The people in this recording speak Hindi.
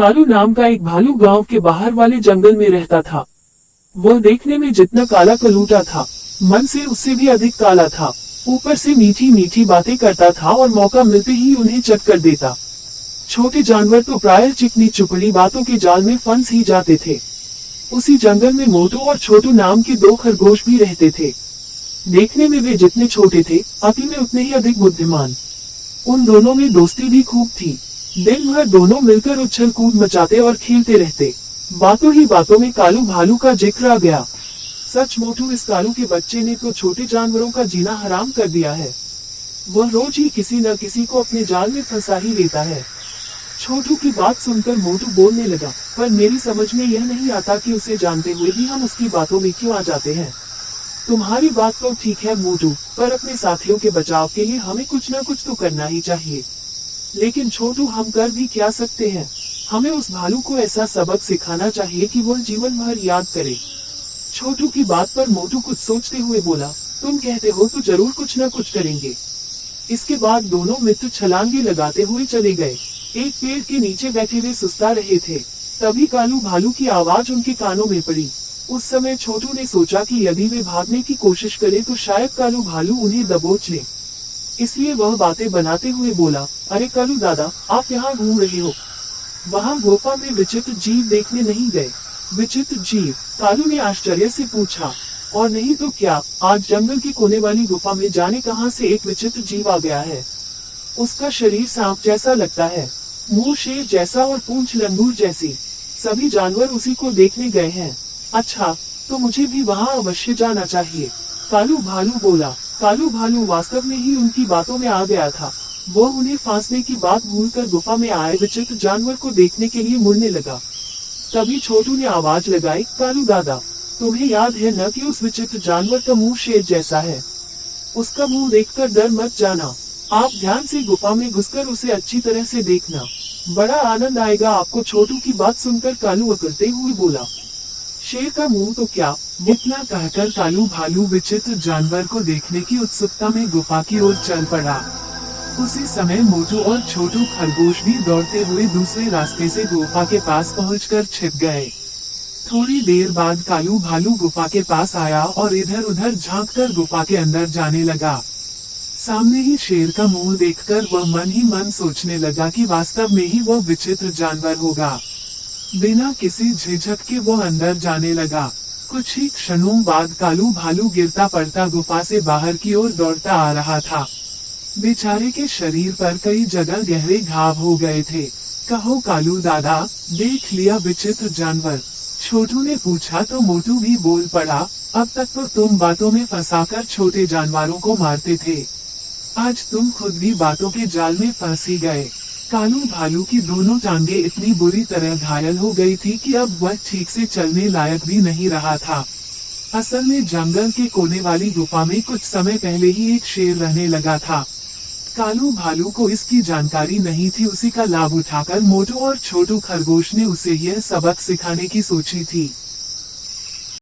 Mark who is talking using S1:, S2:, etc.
S1: कालू नाम का एक भालू गांव के बाहर वाले जंगल में रहता था। वह देखने में जितना काला कलूटा था, मन से उससे भी अधिक काला था। ऊपर से मीठी मीठी बातें करता था और मौका मिलते ही उन्हें चट कर देता। छोटे जानवर तो प्रायः चिकनी चुपड़ी बातों के जाल में फंस ही जाते थे। उसी जंगल में मोटू और छोटू नाम के दो खरगोश भी रहते थे। देखने में वे जितने छोटे थे, अति में उतने ही अधिक बुद्धिमान। उन दोनों में दोस्ती भी खूब थी। दिन भर दोनों मिलकर उछल कूद मचाते और खेलते रहते। बातों ही बातों में कालू भालू का जिक्र आ गया। सच मोटू, इस कालू के बच्चे ने तो छोटे जानवरों का जीना हराम कर दिया है। वह रोज ही किसी न किसी को अपने जाल में फंसा ही लेता है। छोटू की बात सुनकर मोटू बोलने लगा, पर मेरी समझ में यह नहीं आता कि उसे जानते हुए भी हम उसकी बातों में क्यों आ जाते हैं। तुम्हारी बात तो ठीक है मोटू, पर अपने साथियों के बचाव के लिए हमें कुछ न कुछ तो करना ही चाहिए। लेकिन छोटू, हम कर भी क्या सकते हैं। हमें उस भालू को ऐसा सबक सिखाना चाहिए कि वह जीवन भर याद करे। छोटू की बात पर मोटू कुछ सोचते हुए बोला, तुम कहते हो तो जरूर कुछ न कुछ करेंगे। इसके बाद दोनों मित्र छलांगे लगाते हुए चले गए। एक पेड़ के नीचे बैठे वे सुस्ता रहे थे। तभी कालू भालू की आवाज उनके कानों में पड़ी। उस समय छोटू ने सोचा कि यदि वे भागने की कोशिश करें तो शायद कालू भालू उन्हें दबोच ले। इसलिए वह बातें बनाते हुए बोला, अरे कालू दादा, आप यहाँ घूम रहे हो? वहाँ गुफा में विचित्र जीव देखने नहीं गए? विचित्र जीव? कालू ने आश्चर्य से पूछा। और नहीं तो क्या, आज जंगल के कोने वाली गुफा में जाने कहां से एक विचित्र जीव आ गया है। उसका शरीर सांप जैसा लगता है, मुंह शेर जैसा और पूंछ लंगूर जैसी। सभी जानवर उसी को देखने गए हैं। अच्छा, तो मुझे भी वहाँ अवश्य जाना चाहिए, कालू भालू बोला। कालू भालू वास्तव में ही उनकी बातों में आ गया था। वह उन्हें फांसने की बात भूलकर गुफा में आए विचित्र जानवर को देखने के लिए मुड़ने लगा। तभी छोटू ने आवाज लगाई, कालू दादा, तुम्हें याद है न कि उस विचित्र जानवर का मुंह शेर जैसा है? उसका मुंह देखकर डर मत जाना। आप ध्यान से गुफा में घुसकर उसे अच्छी तरह से देखना, बड़ा आनंद आएगा आपको। छोटू की बात सुनकर कालू अकड़ते हुए बोला, शेर का मुंह तो क्या। इतना कहकर कालू भालू विचित्र जानवर को देखने की उत्सुकता में गुफा की ओर चल पड़ा। उसी समय मोटू और छोटू खरगोश भी दौड़ते हुए दूसरे रास्ते से गुफा के पास पहुंचकर छिप गए। थोड़ी देर बाद कालू भालू गुफा के पास आया और इधर उधर झांककर गुफा के अंदर जाने लगा। सामने ही शेर का मुंह देखकर वह मन ही मन सोचने लगा कि वास्तव में ही वह विचित्र जानवर होगा। बिना किसी झिझक के वह अंदर जाने लगा। कुछ ही क्षणों बाद कालू भालू गिरता पड़ता गुफा से बाहर की ओर दौड़ता आ रहा था। बेचारे के शरीर पर कई जगह गहरे घाव हो गए थे। कहो कालू दादा, देख लिया विचित्र जानवर? छोटू ने पूछा तो मोटू भी बोल पड़ा, अब तक तो तुम बातों में फंसाकर छोटे जानवरों को मारते थे, आज तुम खुद भी बातों के जाल में फंस ही गए। कालू भालू की दोनों टांगे इतनी बुरी तरह घायल हो गई थी कि अब वह ठीक से चलने लायक भी नहीं रहा था। असल में जंगल के कोने वाली गुफा में कुछ समय पहले ही एक शेर रहने लगा था। कालू भालू को इसकी जानकारी नहीं थी। उसी का लाभ उठाकर मोटू और छोटू खरगोश ने उसे यह सबक सिखाने की सोची थी।